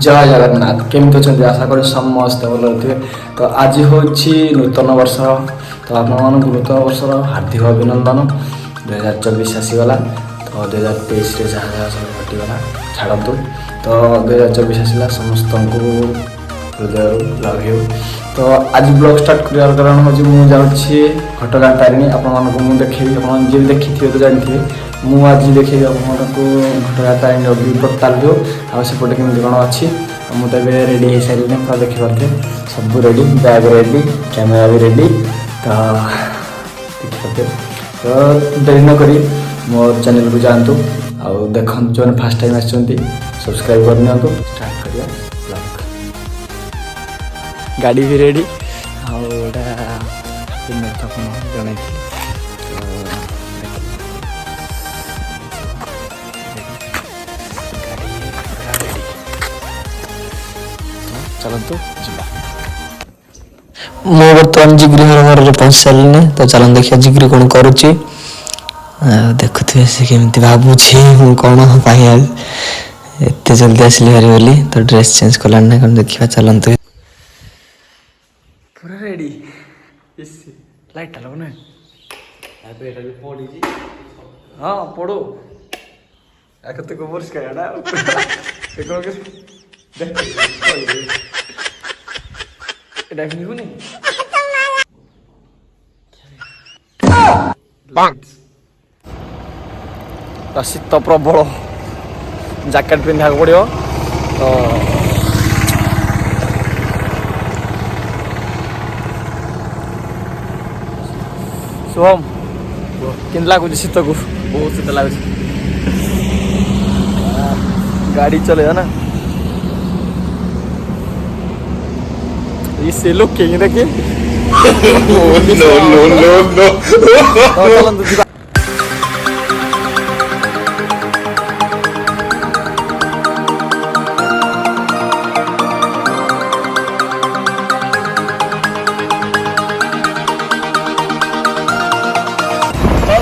जय जगन्नाथ केमती अच्छा आशा कर समस्त भल थे। तो आज हूँ नूतन वर्ष। तो आप नूतन वर्षर हार्दिक अभिनंदन। 2024 आसीगला। तो 2023 जहाँ जहाँ सब घटीगला छाड़ू। तो 2024 आसला समस्त को हृदय लव यू। तो आज ब्लॉग स्टार्ट कर कारण हूँ मुझे घटगाँ तारिणी आपको देखेबी। आप देखी थे तो जानते मुझे आज देखेबी आपको घटगाँ तारिणी अभी टोटाल व्यू आउटे केमती कौन अच्छी। मुझे रेडी हो सारे पूरा देखिपे सब रेडी बैग रेडी कैमेरा भी रेडी। तो देखिपे तो देरी नक मो चैनल को जातु आउ देख जो फास्ट टाइम आसछन्ती सब्सक्राइब करनी स्टार्ट करिया ब्लॉग। गाड़ी भी रेडी आउटा जन चलतु मो बर्तमान जिग्री घर पहुँच सारे। तो चलन देखिए जिग्री कौन करुच्ची देखुए से केमती भावुँ कौन एत जल्दी आसली भारी बोली। तो ड्रेस चेंज कला ना कौन देखा चलते पूरा रेडी लाइट लग ना हाँ पड़ो एक वर्ष का शीत प्रबल जैकेट पिंधा पड़ो। तो शुभम कि लगुच शीत को बहुत शीत लगुच गाड़ी चले ना ये लोग कहीं देखिए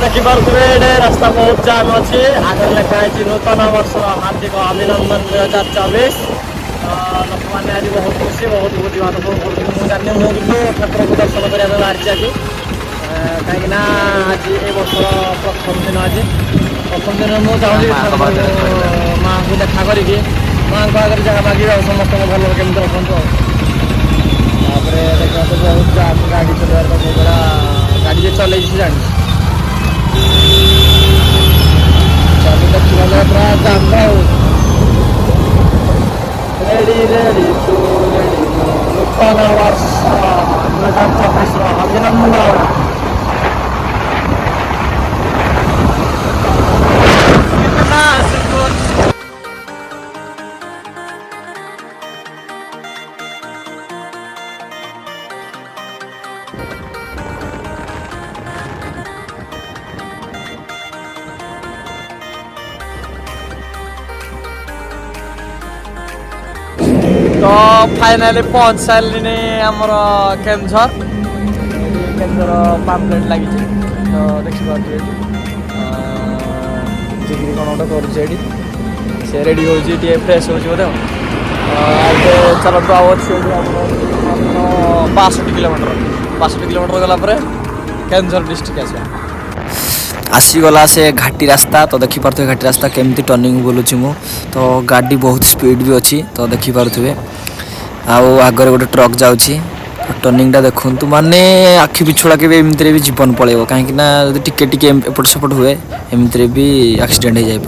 देखिपे रास्ता बहुत जाम अच्छे। आगे लिखाई नूतन वर्ष हार्दिक अभिनंदन 2024। लोक मैंने आज बहुत खुशी बहुत भोजी भात मुझे जानी मुझे ठाकुर को दर्शन करने बाहरी आज कहीं आज ये वर्ष प्रथम दिन। आज प्रथम दिन मुझे चाहूँगी माँ को देखा करी माँ को आगे जगह मागे समस्त भल केमी रखु। देखा तो बहुत जाम गाड़ी चलवार गाड़ी चल जानी चल देखा पूरा जाम रेडी रेडी टू रेडी नूतन वर्ष 2024 अभिनंदन। तो फाइनाली पहुँच सारे आमर केन्दुझर केन्दुझर पाम्पलेट लगी। तो देखिए जिग्री कौन गोटे कर रेडी हो फ्रेश हो चलते आओ 62 किलोमीटर गलापर केन्दुझर डिस्ट्रिक्ट आसीगला से घाटी रास्ता। तो देखिपे घाटी रास्ता केमती टर्निंग बोलूँ मु। तो गाड़ी बहुत स्पीड भी अच्छी। तो देखिपे आगे गोटे ट्रक जाऊँगी टर्निंगटा देखु माने आखि पिछुड़ा के एमती भी जीवन पलैब कहीं टिके टिके एपट सेपट हुए एमती भी एक्सीडेंट हो जाए।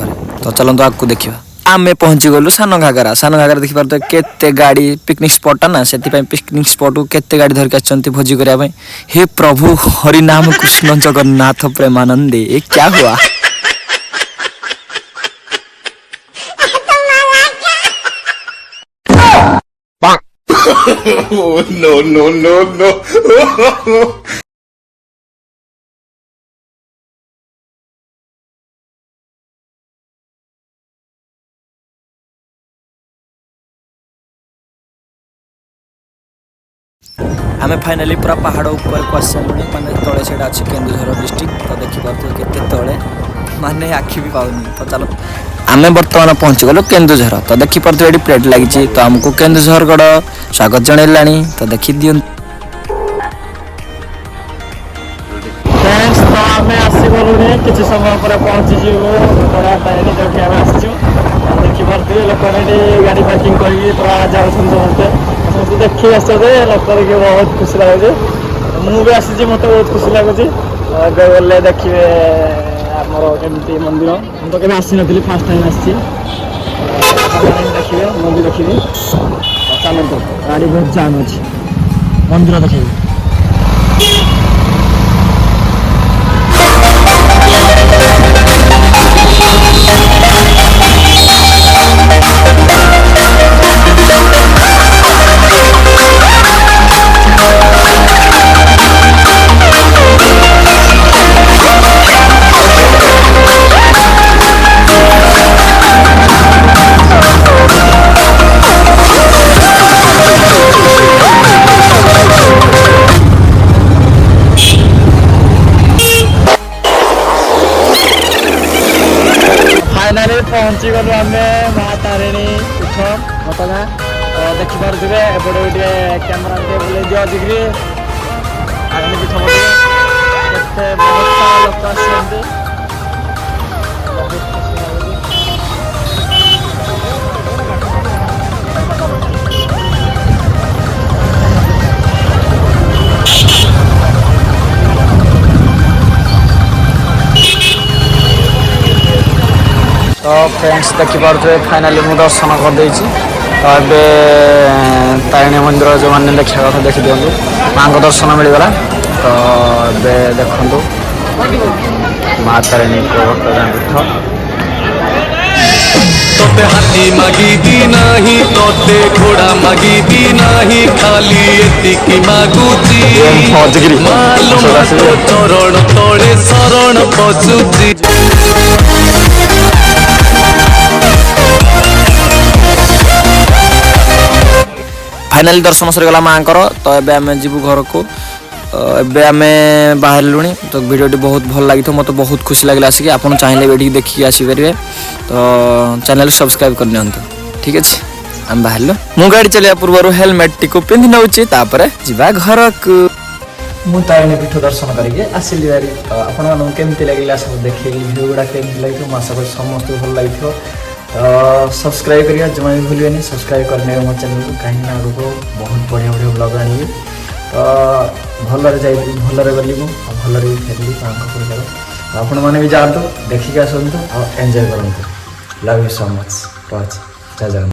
तो चलते आगे देखा आमे पहुँची गलु सान घागरा देखिपे केते गाड़ी पिकनिक स्पॉटा ना से पिकनिक स्पॉट को केते गाड़ी धरिक आछंती भोजी करने। हे प्रभु हरि नाम कृष्ण जगन्नाथ प्रेमानंदे ये क्या हुआ। no no no no आम फाइनाली पूरा पहाड़ ऊपर को आस सारे माने तले से अच्छी केन्दुझर डिस्ट्रिक्ट। तो देखिपे केते तले माने आखि भी पाऊनी। तो चलो आम बर्तमान पहुँची गलु केन्दुझर तो देखिपे ये प्लेट लगी तो आमको केन्दुझरगढ़ स्वागत जनइला तो देखी दिखाँ तो आम आसगलुणी किसी समय पर पहुँचीजु तारिणी जो आम आसचु देखिपे लोक गाड़ी पार्किंग करके पूरा जाऊँ समस्ते समस्त देखी आस लोक देखिए बहुत खुशी लगुच मुझे आसी मत बहुत खुशी लगुच गले देखिए आमर केमती मंदिर मुझे तो आसी नी फास्ट टाइम आसी देखिए मंदिर देखिए चलते गाड़ी बहुत जाम अच्छी मंदिर देखिए फाइनाली पहुँची गलु आम माँ तारिणी पीठ घटगाँ देखिपे एपटे गोटे कैमेरा बुले दिया जिग्री तारिणी पीठ के बहुत सारा लोक आसते तो फ्रेंड्स देखिपे फाइनाली मुझे दर्शन करदे तो ये तारिणी मंदिर जो मैंने देखा कथा देखी दिखाँ माँ को दर्शन मिलगला तो ये देखु माँ तारिणी को पीठ तोते हाथी मागी दी नाही तोते घोड़ा मागी दी नाही खाली एतिकी मागुची मालूम तो चरण तोड़े शरण पचुची फाइनाली दर्शन सरीगला माँ तो ये आम जीवु घर को एबे आम बाहर लुणी तो वीडियो बहुत भल लगी मत बहुत खुशी लगे आसिक आप चाहिए भी देखिए आसपारे तो चैनल सब्सक्राइब कर नियंतु ठीक अच्छे आम बाहर मु गाड़ी चलिया पूर्व हेलमेट टी पिंधि नौ जा घर को मु तारिणी पीठ दर्शन करके आसिली बारी तो आपको केमती लगे सब देखिए भिडियो गुड़ा केमती लगे आशा करी समस्त भल लगी तो सब्सक्राइब करिए जमा भी भूलिए सब्सक्राइब करने मो चैनल को कहीं आगे बहुत बढ़िया बढ़िया ब्लॉग आनी तो भलरे जाइए भलरे गली भलरे भी फेरली आपण मैंने भी जातु देखिए आसतु और एंजॉय करूँ लव यू सो मच जय जगन्नाथ।